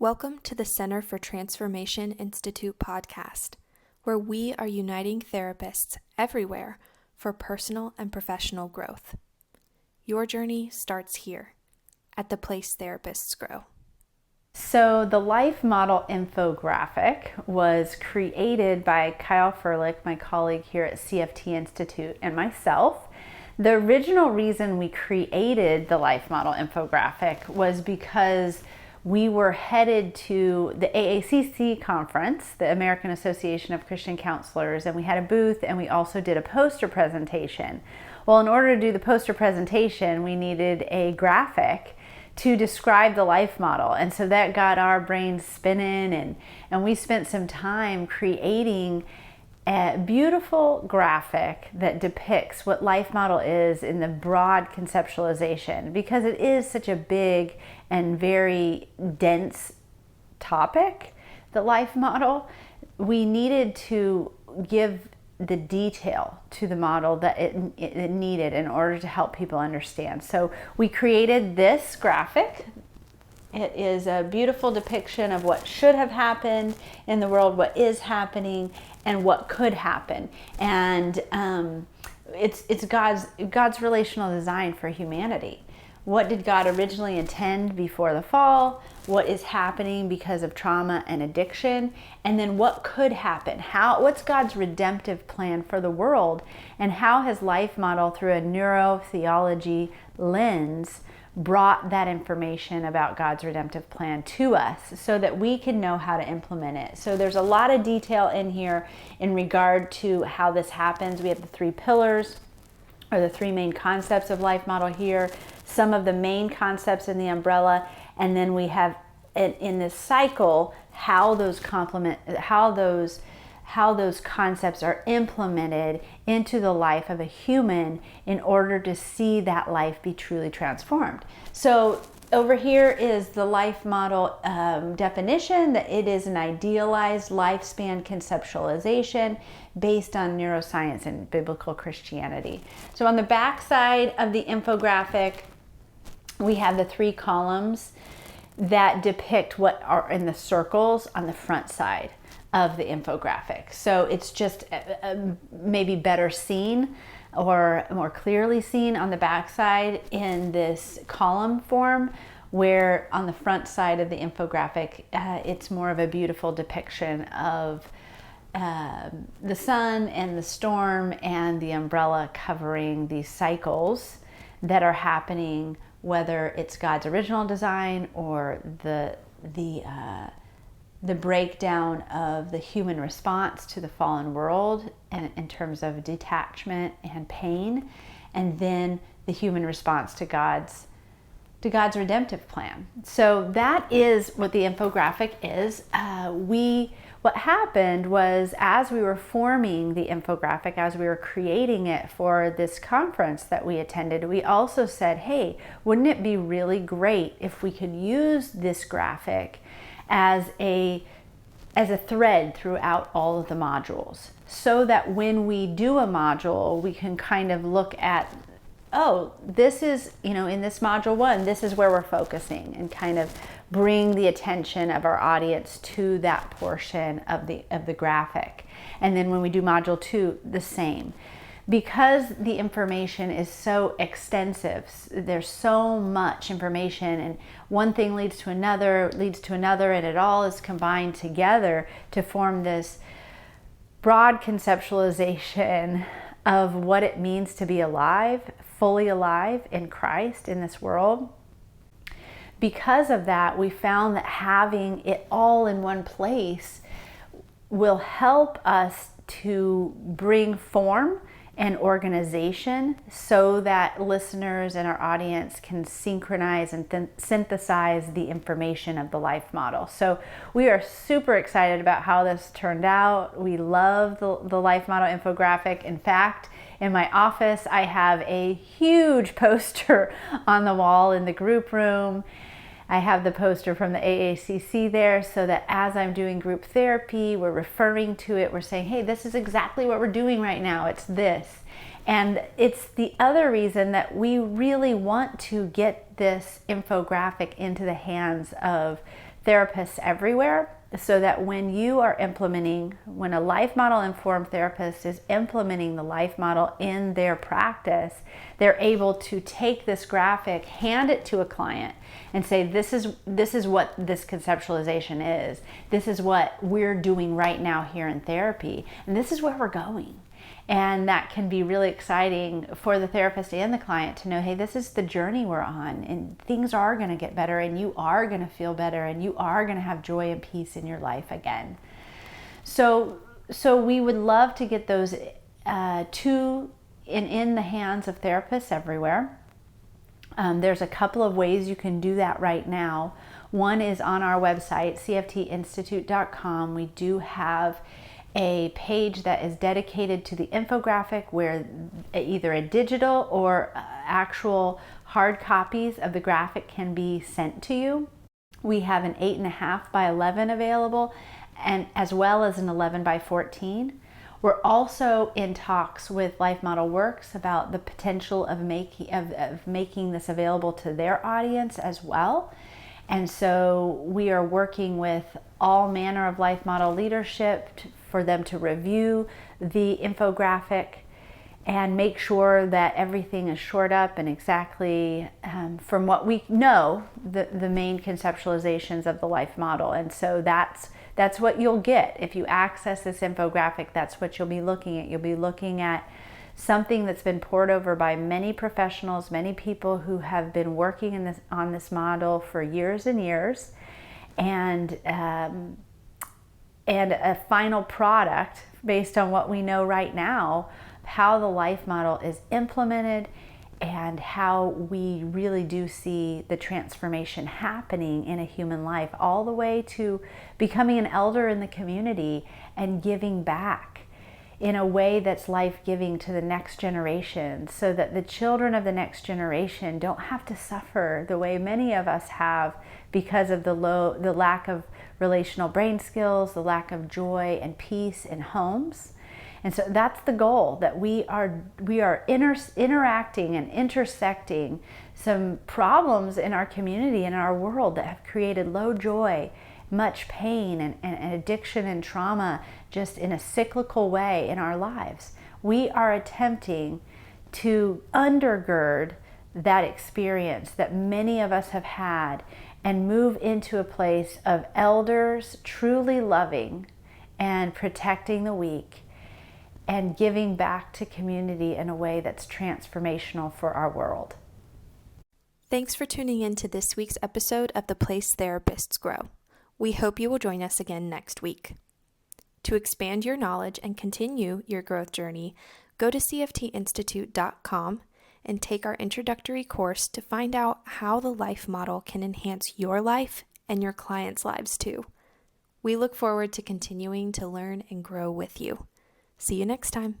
Welcome to the Center for Transformation Institute podcast, where we are uniting therapists everywhere for personal and professional growth. Your journey starts here, at the place therapists grow. So the life model infographic was created by Kyle Furlick, my colleague here at CFT Institute, and myself. The original reason we created the life model infographic was because we were headed to the AACC conference, the American Association of Christian Counselors, and we had a booth and we also did a poster presentation. Well, in order to do the poster presentation, we needed a graphic to describe the life model. And so that got our brains spinning, and we spent some time creating a beautiful graphic that depicts what life model is in the broad conceptualization, because it is such a big and very dense topic, the life model. We needed to give the detail to the model that it needed in order to help people understand. So we created this graphic. It is a beautiful depiction of what should have happened in the world, what is happening, and what could happen. And it's God's relational design for humanity. What did God originally intend before the fall? What is happening because of trauma and addiction? And then what could happen? What's God's redemptive plan for the world? And how has life model through a neurotheology lens brought that information about God's redemptive plan to us so that we can know how to implement it? So there's a lot of detail in here in regard to how this happens. We have the three pillars, or the three main concepts of life model here, some of the main concepts in the umbrella, and then we have in this cycle how those concepts are implemented into the life of a human in order to see that life be truly transformed. So over here is the life model definition, that it is an idealized lifespan conceptualization based on neuroscience and biblical Christianity. So on the back side of the infographic, we have the three columns that depict what are in the circles on the front side of the infographic. So it's just maybe better seen or more clearly seen on the back side in this column form, where on the front side of the infographic, it's more of a beautiful depiction of the sun and the storm and the umbrella covering these cycles that are happening, whether it's God's original design or the breakdown of the human response to the fallen world, and in terms of detachment and pain, and then the human response to God's redemptive plan. So that is what the infographic is. What happened was, as we were forming the infographic, as we were creating it for this conference that we attended, we also said, hey, wouldn't it be really great if we could use this graphic as a thread throughout all of the modules, so that when we do a module, we can kind of look at, oh, this is, in this module 1, this is where we're focusing, and kind of bring the attention of our audience to that portion of the graphic. And then when we do module 2, the same. Because the information is so extensive, there's so much information, and one thing leads to another, and it all is combined together to form this broad conceptualization of what it means to be alive, fully alive in Christ in this world. Because of that, we found that having it all in one place will help us to bring form and organization so that listeners and our audience can synchronize and synthesize the information of the life model. So we are super excited about how this turned out. We love the life model infographic. In fact, in my office, I have a huge poster on the wall in the group room. I have the poster from the AACC there, so that as I'm doing group therapy, we're referring to it. We're saying, hey, this is exactly what we're doing right now. It's this. And it's the other reason that we really want to get this infographic into the hands of therapists everywhere, so that when a life model informed therapist is implementing the life model in their practice, they're able to take this graphic, hand it to a client, and say, this is what this conceptualization is. This is what we're doing right now here in therapy, and this is where we're going. And that can be really exciting for the therapist and the client to know, hey, this is the journey we're on, and things are going to get better, and you are going to feel better, and you are going to have joy and peace in your life again. So we would love to get those in the hands of therapists everywhere. There's a couple of ways you can do that right now. One is on our website, cftinstitute.com. We do have a page that is dedicated to the infographic, where either a digital or actual hard copies of the graphic can be sent to you. We have an 8.5 by 11 available, and as well as an 11 by 14. We're also in talks with Life Model Works about the potential of making this available to their audience as well. And so we are working with all manner of life model leadership for them to review the infographic and make sure that everything is shored up and exactly from what we know, the main conceptualizations of the life model. And so that's what you'll get. If you access this infographic, that's what you'll be looking at. You'll be looking at something that's been poured over by many professionals, many people who have been working on this model for years and years, and a final product based on what we know right now, how the life model is implemented and how we really do see the transformation happening in a human life, all the way to becoming an elder in the community and giving back in a way that's life-giving to the next generation, so that the children of the next generation don't have to suffer the way many of us have because of the lack of relational brain skills, the lack of joy and peace in homes. And so that's the goal, that we are interacting and intersecting some problems in our community and our world that have created low joy, much pain and addiction and trauma, just in a cyclical way in our lives. We are attempting to undergird that experience that many of us have had and move into a place of elders truly loving and protecting the weak and giving back to community in a way that's transformational for our world. Thanks for tuning in to this week's episode of The Place Therapists Grow. We hope you will join us again next week. To expand your knowledge and continue your growth journey, go to cftinstitute.com and take our introductory course to find out how the life model can enhance your life and your clients' lives too. We look forward to continuing to learn and grow with you. See you next time.